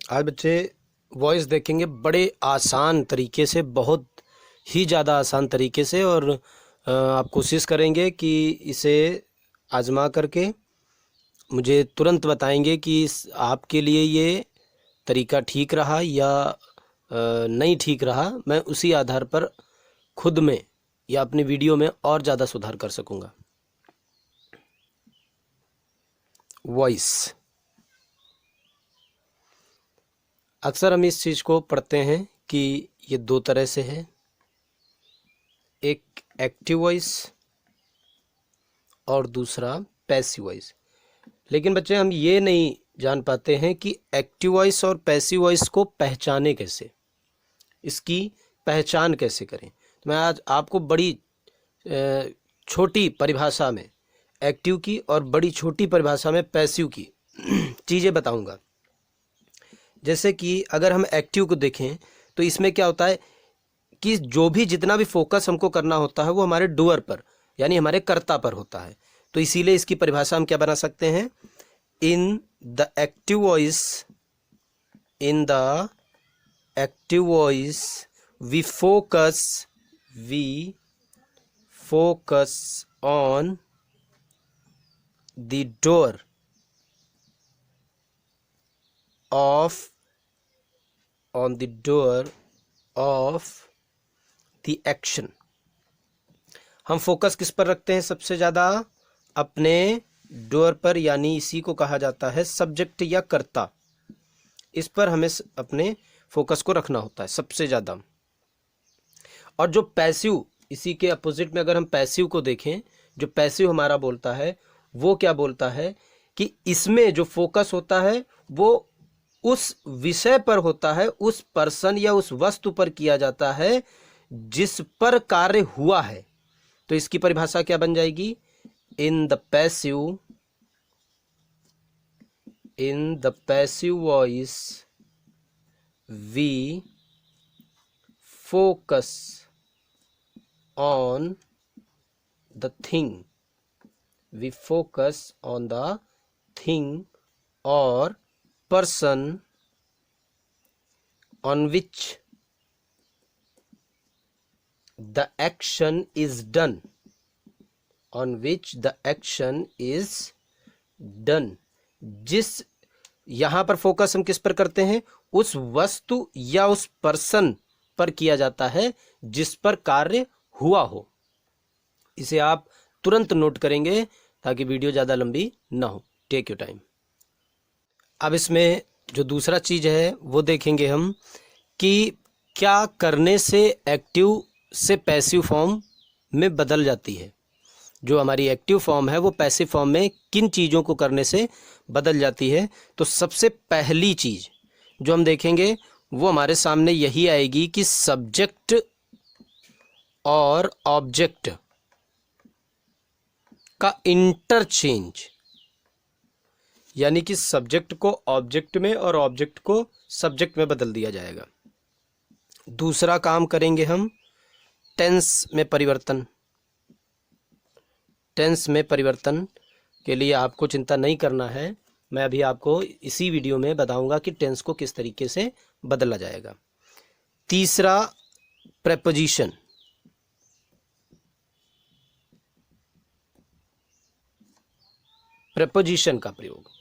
आज बच्चे वॉइस देखेंगे बड़े आसान तरीके से, बहुत ही ज़्यादा आसान तरीके से। और आप कोशिश करेंगे कि इसे आजमा करके मुझे तुरंत बताएंगे कि आपके लिए ये तरीका ठीक रहा या नहीं ठीक रहा। मैं उसी आधार पर खुद में या अपनी वीडियो में और ज़्यादा सुधार कर सकूँगा। वॉइस, अक्सर हम इस चीज़ को पढ़ते हैं कि ये दो तरह से है, एक एक्टिव वॉइस और दूसरा पैसिव वॉइस। लेकिन बच्चे हम ये नहीं जान पाते हैं कि एक्टिव वॉइस और पैसिव वॉइस को पहचाने कैसे, इसकी पहचान कैसे करें। तो मैं आज आपको बड़ी छोटी परिभाषा में एक्टिव की और बड़ी छोटी परिभाषा में पैसिव की चीज़ें बताऊंगा। जैसे कि अगर हम एक्टिव को देखें तो इसमें क्या होता है कि जो भी जितना भी फोकस हमको करना होता है वो हमारे डूअर पर यानी हमारे कर्ता पर होता है। तो इसीलिए इसकी परिभाषा हम क्या बना सकते हैं, in the active voice, in the active voice we focus on the doer of the action. हम फोकस किस पर रखते हैं सबसे ज़्यादा, अपने डोर पर, यानी इसी को कहा जाता है सब्जेक्ट या कर्ता। इस पर हमें अपने फोकस को रखना होता है सबसे ज़्यादा। और जो पैसिव, इसी के अपोजिट में अगर हम पैसिव को देखें, जो पैसिव हमारा बोलता है वो क्या बोलता है कि इसमें जो फोकस होता है वो उस विषय पर होता है, उस पर्सन या उस वस्तु पर किया जाता है जिस पर कार्य हुआ है। तो इसकी परिभाषा क्या बन जाएगी, in the passive voice we focus on the thing और person on which the action is done, जिस यहां पर फोकस हम किस पर करते हैं, उस वस्तु या उस पर्सन पर किया जाता है जिस पर कार्य हुआ हो। इसे आप तुरंत नोट करेंगे ताकि वीडियो ज़्यादा लंबी ना हो। Take your time. अब इसमें जो दूसरा चीज़ है वो देखेंगे हम कि क्या करने से एक्टिव से पैसिव फॉर्म में बदल जाती है। जो हमारी एक्टिव फॉर्म है वो पैसिव फॉर्म में किन चीज़ों को करने से बदल जाती है। तो सबसे पहली चीज़ जो हम देखेंगे वो हमारे सामने यही आएगी कि सब्जेक्ट और ऑब्जेक्ट का इंटरचेंज, यानी कि सब्जेक्ट को ऑब्जेक्ट में और ऑब्जेक्ट को सब्जेक्ट में बदल दिया जाएगा। दूसरा काम करेंगे हम टेंस में परिवर्तन। टेंस में परिवर्तन के लिए आपको चिंता नहीं करना है, मैं अभी आपको इसी वीडियो में बताऊंगा कि टेंस को किस तरीके से बदला जाएगा। तीसरा प्रेपोजिशन। प्रेपोजिशन का प्रयोग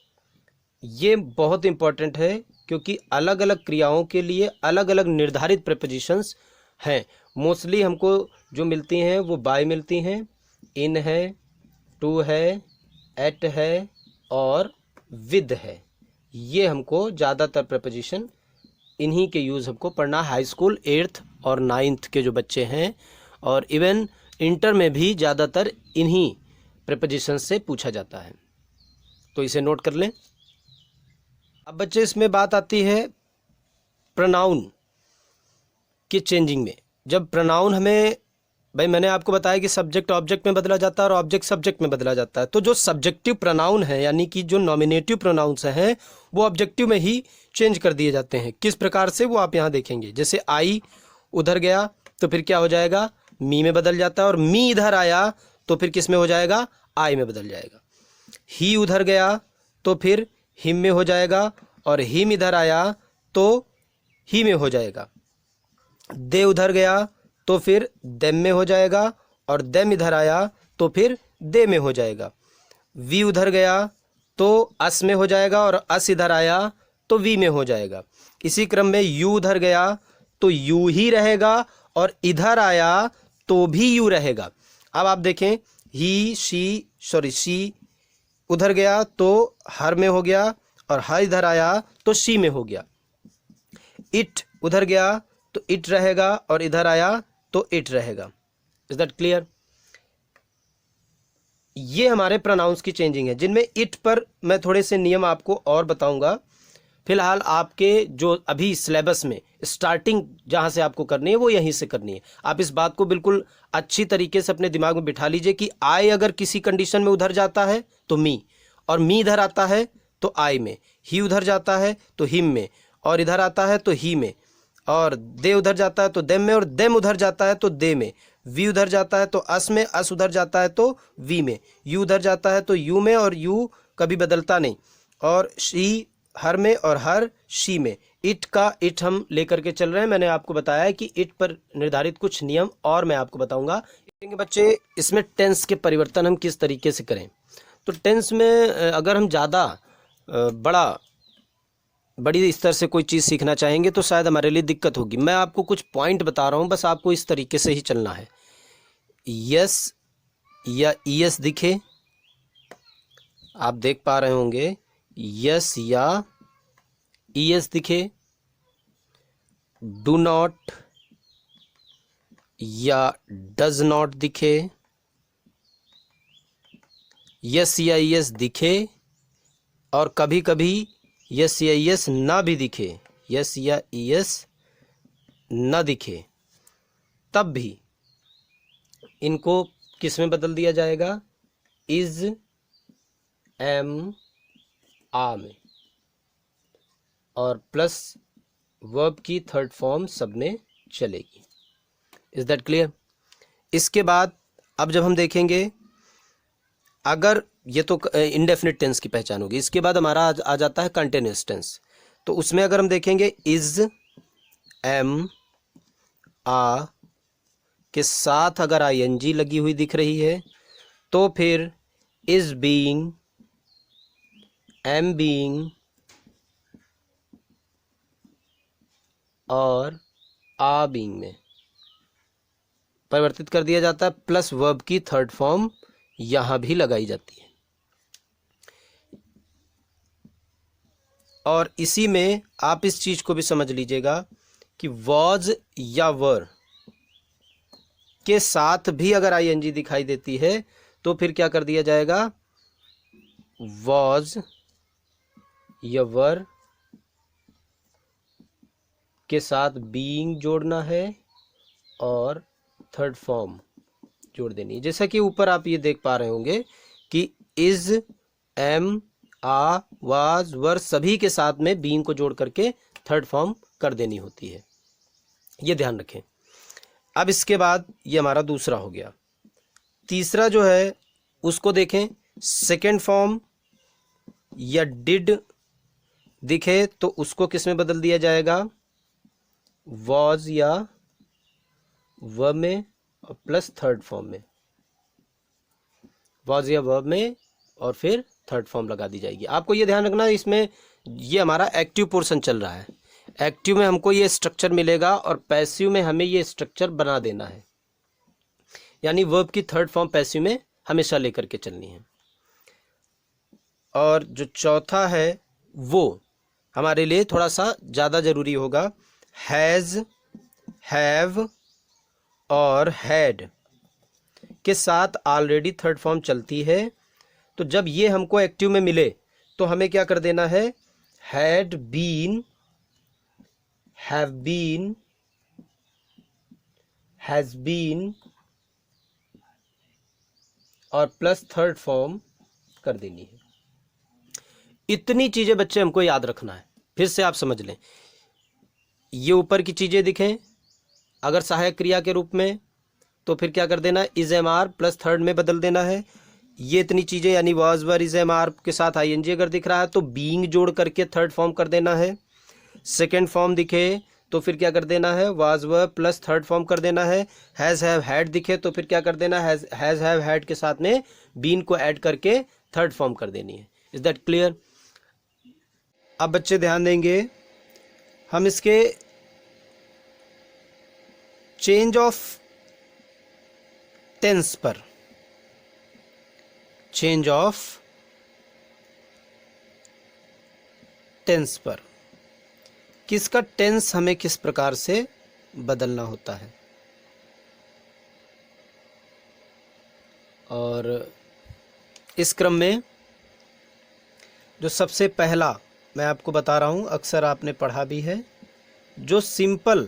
ये बहुत इंपॉर्टेंट है क्योंकि अलग अलग क्रियाओं के लिए अलग अलग निर्धारित प्रेपोजिशंस हैं। मोस्टली हमको जो मिलती हैं वो बाय मिलती हैं, इन है, टू है, एट है और विद है। ये हमको ज़्यादातर प्रेपोजिशन इन्हीं के यूज़ हमको पढ़ना। हाई स्कूल 8th और 9th के जो बच्चे हैं और इवन इंटर में भी ज़्यादातर इन्हीं प्रेपोजिशन से पूछा जाता है, तो इसे नोट कर लें। अब बच्चे इसमें बात आती है प्रोनाउन की चेंजिंग में। जब प्रोनाउन हमें, भाई मैंने आपको बताया कि सब्जेक्ट ऑब्जेक्ट में बदला जाता है और ऑब्जेक्ट सब्जेक्ट में बदला जाता है। तो जो सब्जेक्टिव प्रोनाउन है यानी कि जो नॉमिनेटिव प्रोनाउंस हैं वो ऑब्जेक्टिव में ही चेंज कर दिए जाते हैं। किस प्रकार से वो आप यहाँ देखेंगे। जैसे आई उधर गया तो फिर क्या हो जाएगा, मी में बदल जाता है, और मी इधर आया तो फिर किस में हो जाएगा, आई में बदल जाएगा। ही उधर गया तो फिर हिम में हो जाएगा, और हिम इधर आया तो ही में हो जाएगा, दे उधर गया तो फिर देम में हो जाएगा, और देम इधर आया तो फिर दे में हो जाएगा। वी उधर गया तो अस में हो जाएगा, और अस इधर आया तो वी में हो जाएगा। इसी क्रम में यू उधर गया तो यू ही रहेगा, और इधर आया तो भी यू रहेगा। अब आप देखें, ही शी उधर गया तो हर में हो गया, और हर इधर आया तो शी में हो गया। इट उधर गया तो इट रहेगा, और इधर आया तो इट रहेगा। Is that clear? ये हमारे प्रोनाउंस की चेंजिंग है, जिनमें इट पर मैं थोड़े से नियम आपको और बताऊंगा। फिलहाल आपके जो अभी सिलेबस में स्टार्टिंग जहाँ से आपको करनी है वो यहीं से करनी है। आप इस बात को बिल्कुल अच्छी तरीके से अपने दिमाग में बिठा लीजिए कि आई अगर किसी कंडीशन में उधर जाता है तो मी, और मी इधर आता है तो आई में, ही उधर जाता है तो हिम में, और इधर आता है तो ही में, और दे उधर जाता है तो देम में, और देम उधर जाता है तो दे में, वी उधर जाता है तो अस में, अस उधर जाता है तो वी में, यू उधर जाता है तो यू में, और यू कभी बदलता नहीं, और शी हर में, और हर शी में। इट का इट हम लेकर के चल रहे हैं। मैंने आपको बताया है कि इट पर निर्धारित कुछ नियम और मैं आपको बताऊंगा। बच्चे, इसमें टेंस के परिवर्तन हम किस तरीके से करें। तो टेंस में अगर हम ज़्यादा बड़ी स्तर से कोई चीज़ सीखना चाहेंगे तो शायद हमारे लिए दिक्कत होगी। मैं आपको कुछ पॉइंट बता रहा हूँ, बस आपको इस तरीके से ही चलना है। यस या ईएस दिखे, आप देख पा रहे होंगे, यस या ईएस दिखे, डू नॉट या डज नॉट दिखे, यस या ईएस दिखे, और कभी कभी यस या ईएस ना भी दिखे, यस या ईएस ना दिखे, तब भी इनको किस में बदल दिया जाएगा? इज, एम, आ में, और प्लस वर्ब की थर्ड फॉर्म सब में चलेगी। Is that clear? इसके बाद अब जब हम देखेंगे, अगर ये तो इंडेफिनिट टेंस की पहचान होगी। इसके बाद हमारा आ जाता है कंटिन्यूअस टेंस। तो उसमें अगर हम देखेंगे, इज, एम, आ के साथ अगर आईएनजी लगी हुई दिख रही है तो फिर इज बीइंग, एम बीइंग और आ बीइंग में परिवर्तित कर दिया जाता है, प्लस वर्ब की थर्ड फॉर्म यहां भी लगाई जाती है। और इसी में आप इस चीज को भी समझ लीजिएगा कि वॉज या वर के साथ भी अगर आईएनजी दिखाई देती है तो फिर क्या कर दिया जाएगा? वॉज या वर के साथ बीइंग जोड़ना है और थर्ड फॉर्म जोड़ देनी है। जैसा कि ऊपर आप ये देख पा रहे होंगे कि इज, एम, आ, वाज, वर सभी के साथ में बीइंग को जोड़ करके थर्ड फॉर्म कर देनी होती है। ये ध्यान रखें। अब इसके बाद ये हमारा दूसरा हो गया। तीसरा जो है उसको देखें, सेकेंड फॉर्म या डिड दिखे तो उसको किस में बदल दिया जाएगा? वॉज या वर्ब में और प्लस थर्ड फॉर्म में, वॉज या वर्ब में और फिर थर्ड फॉर्म लगा दी जाएगी। आपको ये ध्यान रखना, इसमें ये हमारा एक्टिव पोर्शन चल रहा है। एक्टिव में हमको ये स्ट्रक्चर मिलेगा और पैसिव में हमें ये स्ट्रक्चर बना देना है, यानी वर्ब की थर्ड फॉर्म पैसिव में हमेशा लेकर के चलनी है। और जो चौथा है वो हमारे लिए थोड़ा सा ज़्यादा ज़रूरी होगा। हैज़, हैव और हैड के साथ ऑलरेडी थर्ड फॉर्म चलती है, तो जब ये हमको एक्टिव में मिले तो हमें क्या कर देना है? Had been, have been, has been और प्लस थर्ड फॉर्म कर देनी है। इतनी चीजें बच्चे हमको याद रखना है। फिर से आप समझ लें, ये ऊपर की चीजें दिखें अगर सहायक क्रिया के रूप में तो फिर क्या कर देना? Is am are plus third में बदल देना है। ये इतनी चीजें यानी was were is am are के साथ आईएनजी अगर दिख रहा है तो बीइंग जोड़ करके थर्ड फॉर्म कर देना है। सेकेंड फॉर्म दिखे तो फिर क्या कर देना है, was were plus third form कर देना है। हैज़ हैव हैड दिखे तो फिर क्या कर देना है, हैज़ हैव हैड के साथ में बीन को ऐड करके थर्ड फॉर्म कर देनी है। Is that clear? अब बच्चे ध्यान देंगे, हम इसके चेंज ऑफ टेंस पर, चेंज ऑफ टेंस पर, किसका टेंस हमें किस प्रकार से बदलना होता है। और इस क्रम में जो सबसे पहला मैं आपको बता रहा हूं, अक्सर आपने पढ़ा भी है, जो सिंपल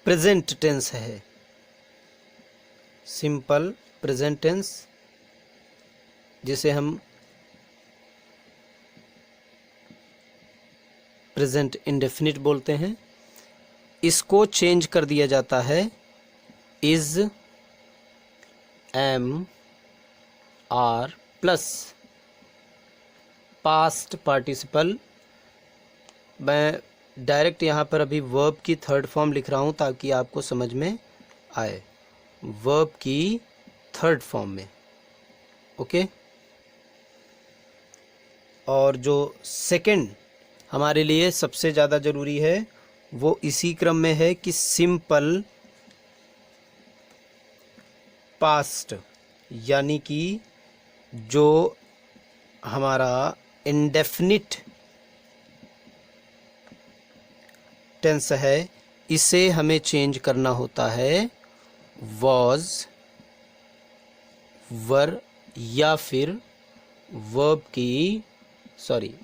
प्रेजेंट टेंस है, सिंपल प्रेजेंट टेंस जिसे हम प्रेजेंट इंडेफिनिट बोलते हैं, इसको चेंज कर दिया जाता है is, am, are plus past participle. मैं डायरेक्ट यहाँ पर अभी वर्ब की थर्ड फॉर्म लिख रहा हूँ ताकि आपको समझ में आए, वर्ब की थर्ड फॉर्म में, ओके। और जो सेकंड हमारे लिए सबसे ज़्यादा ज़रूरी है वो इसी क्रम में है कि सिंपल पास्ट, यानी कि जो हमारा इंडेफिनिट टेंस है इसे हमें चेंज करना होता है वॉज, वर या फिर वर्ब की, सॉरी,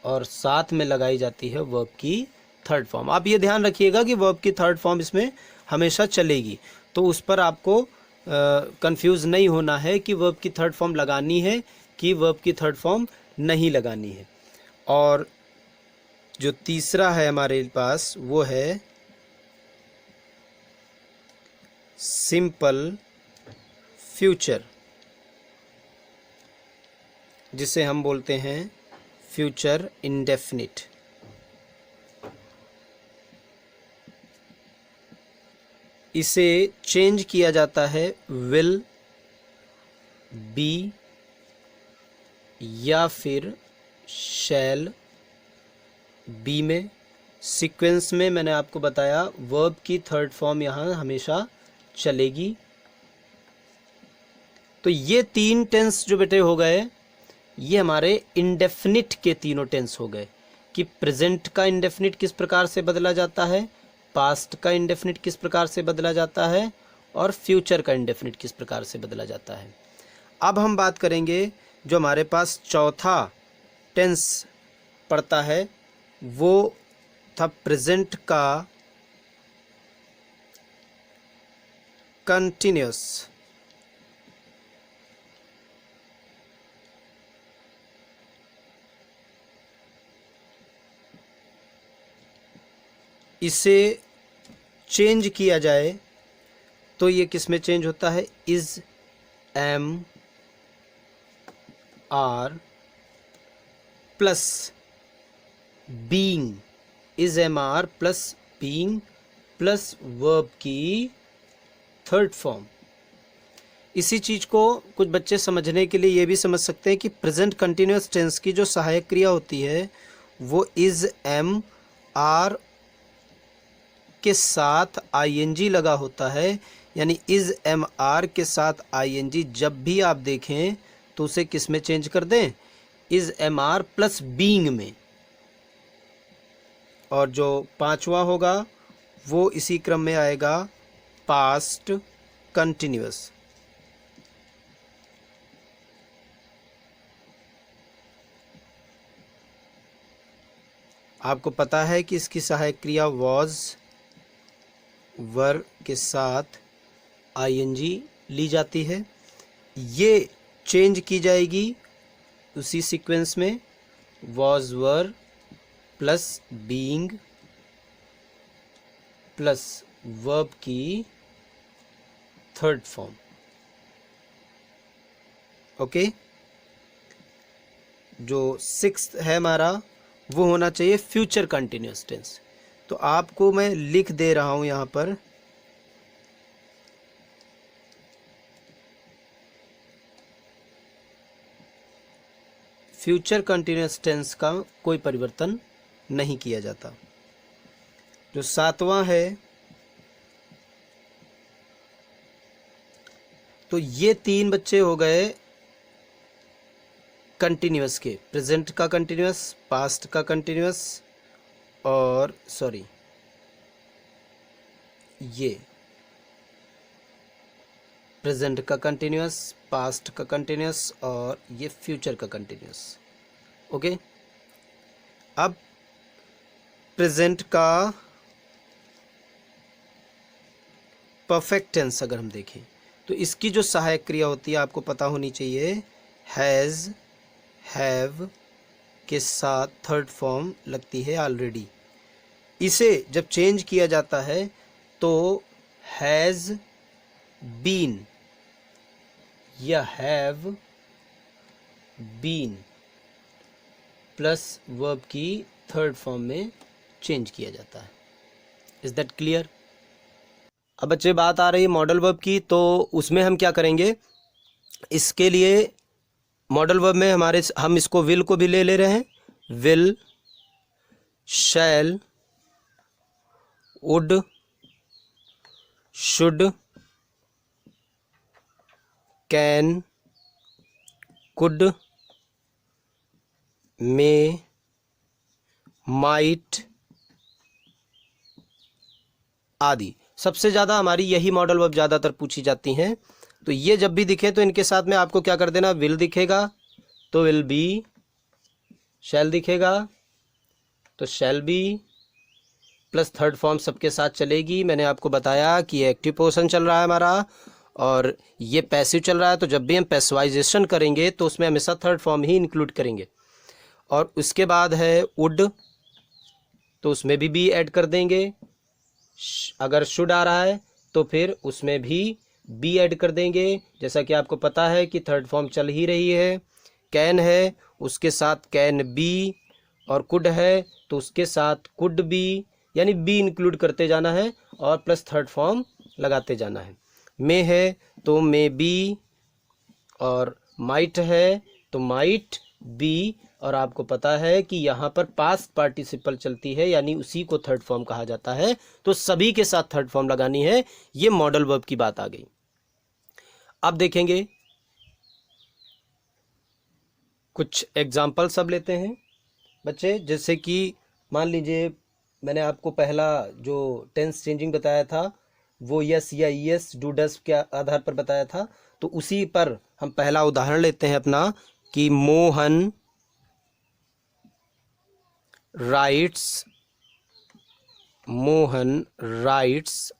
और साथ में लगाई जाती है वर्ब की थर्ड फॉर्म। आप ये ध्यान रखिएगा कि वर्ब की थर्ड फॉर्म इसमें हमेशा चलेगी, तो उस पर आपको कंफ्यूज नहीं होना है कि वर्ब की थर्ड फॉर्म लगानी है कि वर्ब की थर्ड फॉर्म नहीं लगानी है। और जो तीसरा है हमारे पास वो है सिंपल फ्यूचर, जिसे हम बोलते हैं फ्यूचर इंडेफिनिट। इसे चेंज किया जाता है विल, बी या फिर शैल बी में। सीक्वेंस में मैंने आपको बताया वर्ब की थर्ड फॉर्म यहाँ हमेशा चलेगी। तो ये तीन टेंस जो बेटे हो गए, ये हमारे इंडेफिनिट के तीनों टेंस हो गए कि प्रेजेंट का इंडेफिनिट किस प्रकार से बदला जाता है, पास्ट का इंडेफिनिट किस प्रकार से बदला जाता है, और फ्यूचर का इंडेफिनिट किस प्रकार से बदला जाता है। अब हम बात करेंगे जो हमारे पास चौथा टेंस पड़ता है वो था प्रेजेंट का कंटिन्यूअस। इसे चेंज किया जाए तो ये किस में चेंज होता है, is, am, are plus being, is am are plus being plus verb की थर्ड फॉर्म। इसी चीज को कुछ बच्चे समझने के लिए ये भी समझ सकते हैं कि प्रेजेंट कंटिन्यूअस टेंस की जो सहायक क्रिया होती है वो इज, एम, आर के साथ आईएनजी लगा होता है, यानी इज एम आर के साथ आईएनजी जब भी आप देखें तो उसे किस में चेंज कर दें, is am are plus being में। और जो पांचवा होगा वो इसी क्रम में आएगा पास्ट कंटिन्यूअस। आपको पता है कि इसकी सहायक क्रिया वॉज, वर के साथ आईएनजी ली जाती है। ये चेंज की जाएगी उसी सीक्वेंस में was, were plus being plus verb की थर्ड फॉर्म, ओके। जो सिक्स्थ है हमारा वो होना चाहिए फ्यूचर कंटिन्यूअस टेंस। तो आपको मैं लिख दे रहा हूं यहां पर, फ्यूचर कंटिन्यूअस टेंस का कोई परिवर्तन नहीं किया जाता। जो 7वां है, तो ये 3 बच्चे हो गए कंटिन्यूअस के, प्रेजेंट का कंटिन्यूअस, पास्ट का कंटिन्यूअस, और सॉरी ये प्रेजेंट का कंटिन्यूअस, पास्ट का कंटिन्यूअस, और ये फ्यूचर का कंटिन्यूअस। ओके, अब प्रेजेंट का परफेक्ट टेंस अगर हम देखें तो इसकी जो सहायक क्रिया होती है आपको पता होनी चाहिए, हैज़, हैव के साथ थर्ड फॉर्म लगती है ऑलरेडी। इसे जब चेंज किया जाता है तो हैज़ बीन या हैव बीन प्लस वर्ब की थर्ड फॉर्म में चेंज किया जाता है। Is that clear? अब बच्चे बात आ रही है मॉडल वर्ब की, तो उसमें हम क्या करेंगे, इसके लिए मॉडल वर्ब में हम इसको विल को भी ले रहे हैं, will, shall, would, should, can, could, may, might आदि। सबसे ज़्यादा हमारी यही मॉडल वर्ब ज़्यादातर पूछी जाती हैं। तो ये जब भी दिखे तो इनके साथ में आपको क्या कर देना, विल दिखेगा तो विल बी, शैल दिखेगा तो shall be, plus third form सबके साथ चलेगी। मैंने आपको बताया कि ये एक्टिव पोर्शन चल रहा है हमारा और ये पैसिव चल रहा है, तो जब भी हम पैसिवाइजेशन करेंगे तो उसमें हमेशा थर्ड फॉर्म ही इंक्लूड करेंगे। और उसके बाद है वुड, तो उसमें भी बी ऐड कर देंगे। अगर शुड आ रहा है तो फिर उसमें भी बी ऐड कर देंगे, जैसा कि आपको पता है कि थर्ड फॉर्म चल ही रही है। कैन है, उसके साथ कैन बी, और कुड है तो उसके साथ कुड बी, यानी बी इंक्लूड करते जाना है और प्लस थर्ड फॉर्म लगाते जाना है। मे है तो मे बी, और माइट है तो माइट बी, और आपको पता है कि यहाँ पर पास्ट पार्टिसिपल चलती है यानी उसी को थर्ड फॉर्म कहा जाता है, तो सभी के साथ थर्ड फॉर्म लगानी है। ये मॉडल वर्ब की बात आ गई। अब देखेंगे कुछ एग्जाम्पल सब लेते हैं बच्चे, जैसे कि मान लीजिए मैंने आपको पहला जो टेंस चेंजिंग बताया था वो यस या यस, डू, डस के आधार पर बताया था, तो उसी पर हम पहला उदाहरण लेते हैं अपना कि Mohan writes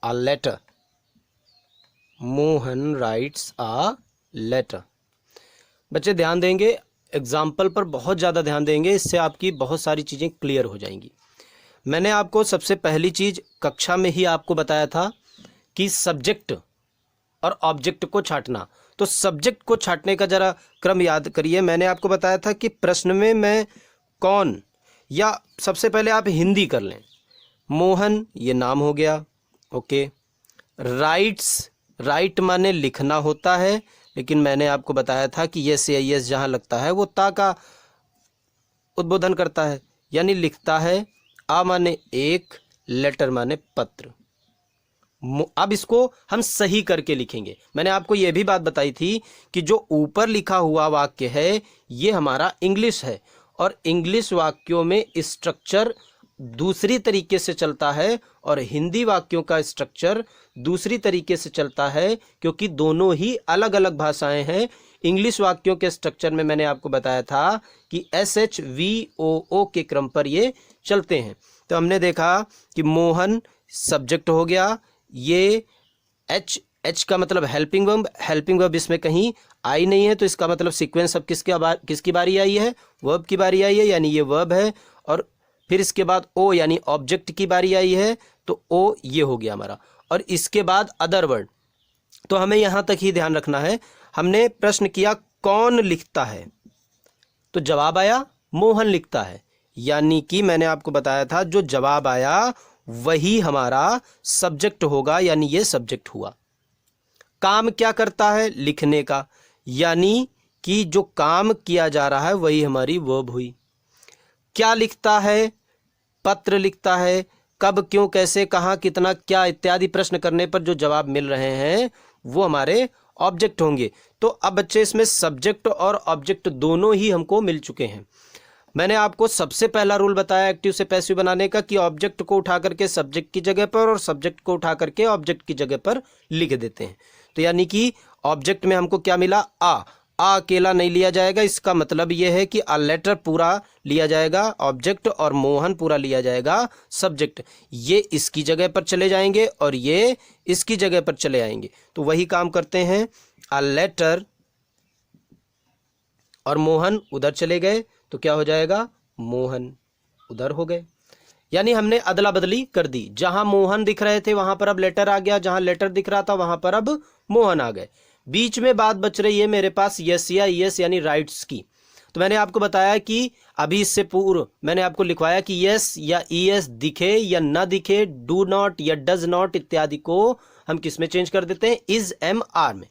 a letter. Mohan writes a letter. बच्चे ध्यान देंगे, एग्जाम्पल पर बहुत ज़्यादा ध्यान देंगे, इससे आपकी बहुत सारी चीज़ें क्लियर हो जाएंगी। मैंने आपको सबसे पहली चीज़ कक्षा में ही आपको बताया था कि सब्जेक्ट और ऑब्जेक्ट को छांटना। तो सब्जेक्ट को छांटने का जरा क्रम याद करिए। मैंने आपको बताया था कि प्रश्न में मैं कौन, या सबसे पहले आप हिंदी कर लें, मोहन ये नाम हो गया, ओके। राइट्स, राइट माने लिखना होता है, लेकिन मैंने आपको बताया था कि यस या यस जहाँ लगता है वो ता का उद्बोधन करता है, यानी लिखता है। आ माने एक, लेटर माने पत्र। अब इसको हम सही करके लिखेंगे। मैंने आपको यह भी बात बताई थी कि जो ऊपर लिखा हुआ वाक्य है ये हमारा इंग्लिश है, और इंग्लिश वाक्यों में स्ट्रक्चर दूसरी तरीके से चलता है और हिंदी वाक्यों का स्ट्रक्चर दूसरी तरीके से चलता है, क्योंकि दोनों ही अलग अलग भाषाएं हैं। इंग्लिश वाक्यों के स्ट्रक्चर में मैंने आपको बताया था कि SHVOO के क्रम पर ये चलते हैं। तो हमने देखा कि मोहन सब्जेक्ट हो गया, ये एच का मतलब हेल्पिंग वर्ब इसमें कहीं आई नहीं है, तो इसका मतलब सीक्वेंस अब किसकी बारी आई है, वर्ब की बारी आई है, यानी ये वर्ब है। और फिर इसके बाद ओ यानी ऑब्जेक्ट की बारी आई है, तो ओ ये हो गया हमारा। और इसके बाद अदर वर्ड, तो हमें यहाँ तक ही ध्यान रखना है। हमने प्रश्न किया कौन लिखता है, तो जवाब आया मोहन लिखता है, यानी कि मैंने आपको बताया था जो जवाब आया वही हमारा सब्जेक्ट होगा, यानी ये सब्जेक्ट हुआ। काम क्या करता है? लिखने का, यानी कि जो काम किया जा रहा है वही हमारी वर्ब हुई। क्या लिखता है? पत्र लिखता है। कब, क्यों, कैसे, कहाँ, कितना, क्या इत्यादि प्रश्न करने पर जो जवाब मिल रहे हैं वो हमारे ऑब्जेक्ट होंगे। तो अब बच्चे इसमें सब्जेक्ट और ऑब्जेक्ट दोनों ही हमको मिल चुके हैं। मैंने आपको सबसे पहला रूल बताया एक्टिव से पैसिव बनाने का कि ऑब्जेक्ट को उठा करके सब्जेक्ट की जगह पर और सब्जेक्ट को उठा करके ऑब्जेक्ट की जगह पर लिख देते हैं। तो यानी कि ऑब्जेक्ट में हमको क्या मिला? आ अकेला नहीं लिया जाएगा, इसका मतलब यह है कि अ लेटर पूरा लिया जाएगा ऑब्जेक्ट और मोहन पूरा लिया जाएगा सब्जेक्ट। ये इसकी जगह पर चले जाएंगे और ये इसकी जगह पर चले आएंगे। तो वही काम करते हैं, अ लेटर और मोहन उधर चले गए तो क्या हो जाएगा? मोहन उधर हो गए। यानी हमने अदला बदली कर दी। जहां मोहन दिख रहे थे वहां पर अब लेटर आ गया, जहां लेटर दिख रहा था वहां पर अब मोहन आ गए। बीच में बात बच रही है मेरे पास यस या ईएस यानी राइट्स की। तो मैंने आपको बताया कि अभी इससे पूर्व मैंने आपको लिखवाया कि यस या ईएस दिखे या ना दिखे, डू नॉट या डज नॉट इत्यादि को हम किस में चेंज कर देते हैं? इज एम आर में।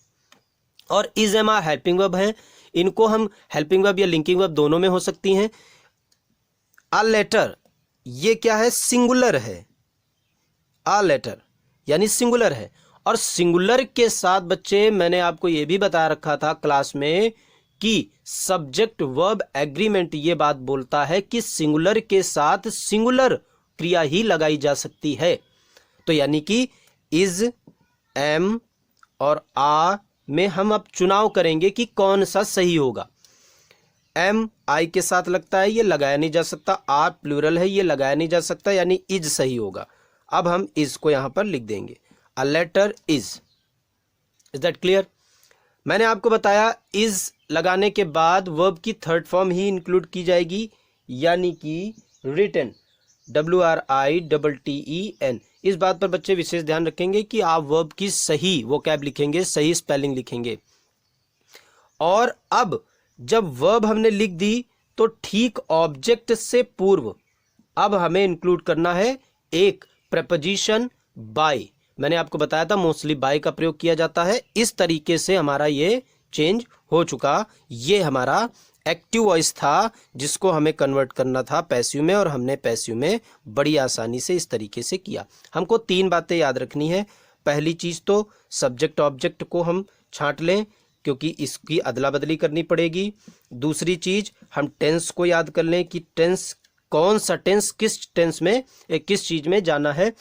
और is am are helping verb है, इनको हम हेल्पिंग वर्ब या लिंकिंग वर्ब दोनों में हो सकती हैं। अ लेटर ये क्या है? सिंगुलर है। अ लेटर यानी सिंगुलर है। और सिंगुलर के साथ बच्चे मैंने आपको यह भी बता रखा था क्लास में कि सब्जेक्ट वर्ब एग्रीमेंट ये बात बोलता है कि सिंगुलर के साथ सिंगुलर क्रिया ही लगाई जा सकती है। तो यानी कि इज, एम और आ में हम अब चुनाव करेंगे कि कौन सा सही होगा। एम आई के साथ लगता है, ये लगाया नहीं जा सकता। आर प्लूरल है, ये लगाया नहीं जा सकता, यानी इज सही होगा। अब हम इज को यहां पर लिख देंगे, a letter is that clear? मैंने आपको बताया इज लगाने के बाद वर्ब की थर्ड फॉर्म ही इंक्लूड की जाएगी, यानी कि रिटन, WRITTEN। इस बात पर बच्चे विशेष ध्यान रखेंगे कि आप वर्ब की सही वोकैब लिखेंगे, सही स्पेलिंग लिखेंगे। और अब जब वर्ब हमने लिख दी तो ठीक ऑब्जेक्ट से पूर्व अब हमें इंक्लूड करना है एक प्रेपोजिशन बाय। मैंने आपको बताया था मोस्टली बाय का प्रयोग किया जाता है। इस तरीके से हमारा ये चेंज हो चुका। ये हमारा एक्टिव वॉइस था जिसको हमें कन्वर्ट करना था पैसिव में, और हमने पैसिव में बड़ी आसानी से इस तरीके से किया। हमको 3 बातें याद रखनी है। पहली चीज तो सब्जेक्ट ऑब्जेक्ट को हम छांट लें क्योंकि इसकी अदला बदली करनी पड़ेगी। दूसरी चीज हम टेंस को याद कर लें कि टेंस कौन सा टेंस किस टेंस में किस चीज में जाना है।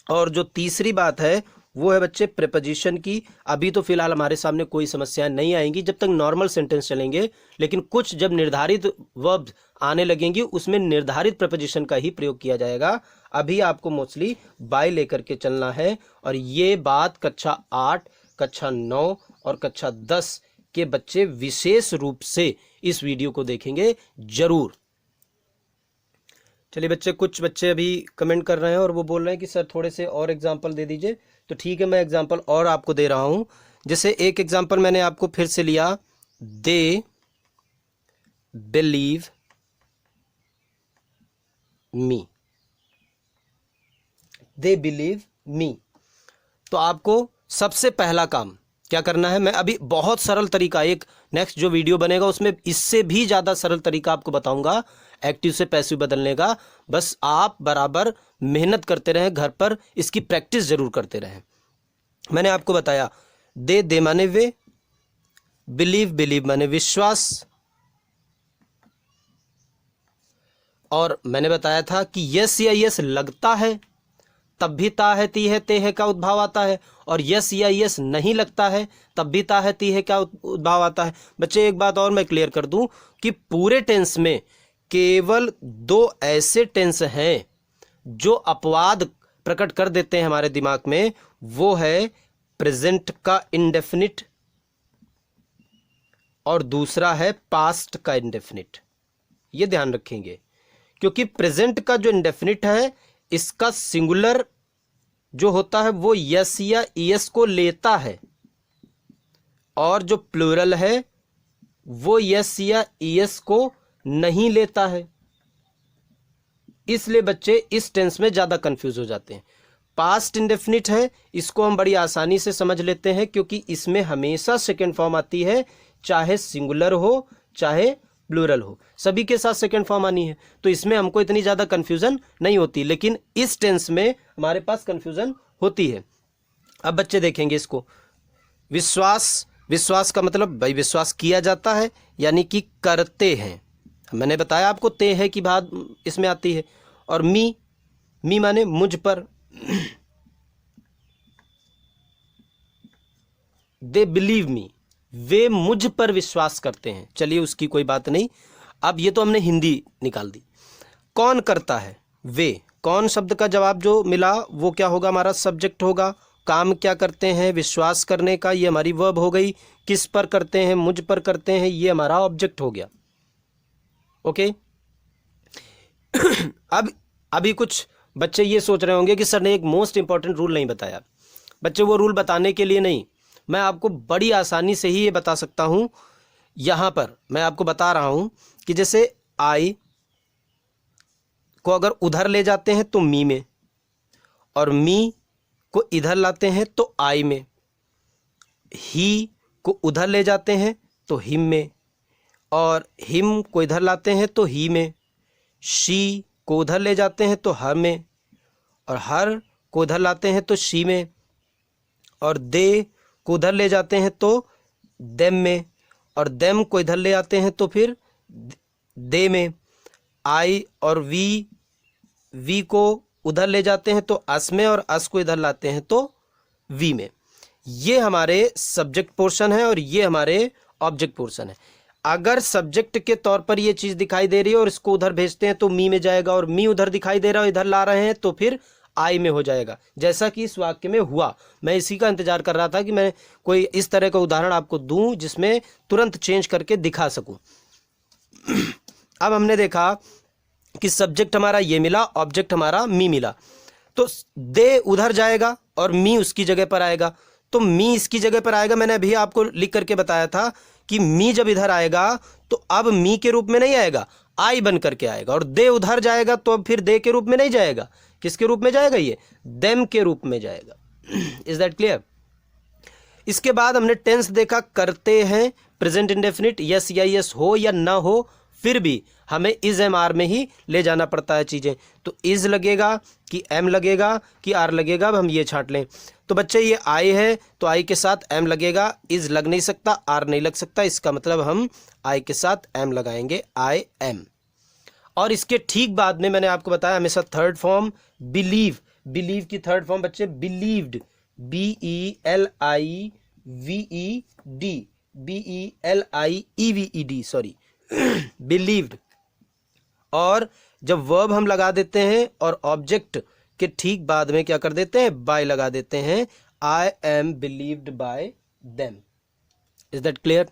और जो तीसरी बात है वो है बच्चे प्रेपोजिशन की। अभी तो फिलहाल हमारे सामने कोई समस्याएं नहीं आएंगी जब तक नॉर्मल सेंटेंस चलेंगे, लेकिन कुछ जब निर्धारित वर्ब्स आने लगेंगी उसमें निर्धारित प्रेपोजिशन का ही प्रयोग किया जाएगा। अभी आपको मोस्टली बाय लेकर के चलना है, और ये बात कक्षा 8, कक्षा 9 और कक्षा 10 के बच्चे विशेष रूप से इस वीडियो को देखेंगे जरूर। चलिए बच्चे, कुछ बच्चे अभी कमेंट कर रहे हैं और वो बोल रहे हैं कि सर थोड़े से और एग्जाम्पल दे दीजिए। तो ठीक है, मैं एग्जाम्पल और आपको दे रहा हूं। जैसे एक एग्जाम्पल मैंने आपको फिर से लिया, they believe me. They believe me. तो आपको सबसे पहला काम क्या करना है, मैं अभी बहुत सरल तरीका, एक नेक्स्ट जो वीडियो बनेगा उसमें इससे भी ज़्यादा सरल तरीका आपको बताऊंगा एक्टिव से पैसिव बदलने का। बस आप बराबर मेहनत करते रहें, घर पर इसकी प्रैक्टिस जरूर करते रहें। मैंने आपको बताया दे माने वे, बिलीव माने विश्वास, और मैंने बताया था कि यस या यस लगता है तब भी ता है ती है ते है का उद्भाव आता है, और यस या यस नहीं लगता है तब भी ता है ती है का उद्भाव आता है। बच्चे एक बात और मैं क्लियर कर दूं कि पूरे टेंस में केवल 2 ऐसे टेंस हैं जो अपवाद प्रकट कर देते हैं हमारे दिमाग में। वो है प्रेजेंट का इंडेफिनिट और दूसरा है पास्ट का इंडेफिनिट। ये ध्यान रखेंगे क्योंकि प्रेजेंट का जो इंडेफिनिट है इसका सिंगुलर जो होता है वो यस या ईएस को लेता है, और जो प्लूरल है वो यस या ईएस को नहीं लेता है। इसलिए बच्चे इस टेंस में ज़्यादा कंफ्यूज हो जाते हैं। पास्ट इंडेफिनिट है, इसको हम बड़ी आसानी से समझ लेते हैं क्योंकि इसमें हमेशा सेकेंड फॉर्म आती है, चाहे सिंगुलर हो चाहे प्लूरल हो, सभी के साथ सेकेंड फॉर्म आनी है, तो इसमें हमको इतनी ज़्यादा कन्फ्यूज़न नहीं होती। लेकिन इस टेंस में हमारे पास कन्फ्यूज़न होती है। अब बच्चे देखेंगे इसको, विश्वास, विश्वास का मतलब भाई विश्वास किया जाता है यानी कि करते हैं। मैंने बताया आपको ते है की बात इसमें आती है। और मी, मी माने मुझ पर, दे बिलीव मी, वे मुझ पर विश्वास करते हैं। चलिए उसकी कोई बात नहीं, अब ये तो हमने हिंदी निकाल दी। कौन करता है? वे। कौन शब्द का जवाब जो मिला वो क्या होगा? हमारा सब्जेक्ट होगा। काम क्या करते हैं? विश्वास करने का, ये हमारी वर्ब हो गई। किस पर करते हैं? मुझ पर करते हैं, ये हमारा ऑब्जेक्ट हो गया। ओके। अब अभी कुछ बच्चे ये सोच रहे होंगे कि सर ने एक मोस्ट इंपॉर्टेंट रूल नहीं बताया। बच्चे वो रूल बताने के लिए नहीं, मैं आपको बड़ी आसानी से ही ये बता सकता हूँ। यहाँ पर मैं आपको बता रहा हूँ कि जैसे आई को अगर उधर ले जाते हैं तो मी में, और मी को इधर लाते हैं तो आई में, ही को उधर ले जाते हैं तो हिम में, और हिम को इधर लाते हैं तो ही में, शी को उधर ले जाते हैं तो हर में, और हर को उधर लाते हैं तो शी में, और दे को उधर ले जाते हैं तो देम में, और देम को इधर ले आते हैं तो फिर दे में। आई और वी को उधर ले जाते हैं तो अस में, और अस को इधर लाते हैं तो वी में। ये हमारे सब्जेक्ट पोर्शन है और ये हमारे ऑब्जेक्ट पोर्शन है। अगर सब्जेक्ट के तौर पर ये चीज़ दिखाई दे रही है और इसको उधर भेजते हैं तो मी में जाएगा, और मी उधर दिखाई दे रहा है इधर ला रहे हैं तो फिर आई में हो जाएगा, जैसा कि इस वाक्य में हुआ। मैं इसी का इंतजार कर रहा था कि मैं कोई इस तरह का उदाहरण आपको दूं जिसमें तुरंत चेंज करके दिखा सकूं। अब हमने देखा कि सब्जेक्ट हमारा ये मिला, ऑब्जेक्ट हमारा मी मिला, तो दे उधर जाएगा और मी उसकी जगह पर आएगा। तो मी इसकी जगह पर आएगा, मैंने अभी आपको लिख करके बताया था कि मी जब इधर आएगा तो अब मी के रूप में नहीं आएगा, आई बन करके आएगा। और दे उधर जाएगा तो अब फिर दे के रूप में नहीं जाएगा, किसके रूप में जाएगा? ये देम के रूप में जाएगा। Is that clear? इसके बाद हमने टेंस देखा, करते हैं, प्रेजेंट इंडेफिनिट, यस या यस हो या ना हो, फिर भी हमें इज एम आर में ही ले जाना पड़ता है चीज़ें। तो इज लगेगा कि एम लगेगा कि आर लगेगा, अब हम ये छांट लें। तो बच्चे ये आई है तो आई के साथ एम लगेगा, इज लग नहीं सकता, आर नहीं लग सकता, इसका मतलब हम आई के साथ एम लगाएंगे, आई एम। और इसके ठीक बाद में मैंने आपको बताया हमेशा थर्ड फॉर्म बिलीव, बिलीव की थर्ड फॉर्म बच्चे believed, BELIVED, BELIEVED, sorry believed. और जब वर्ब हम लगा देते हैं और ऑब्जेक्ट के ठीक बाद में क्या कर देते हैं? बाय लगा देते हैं, I am believed bye them. Is that clear?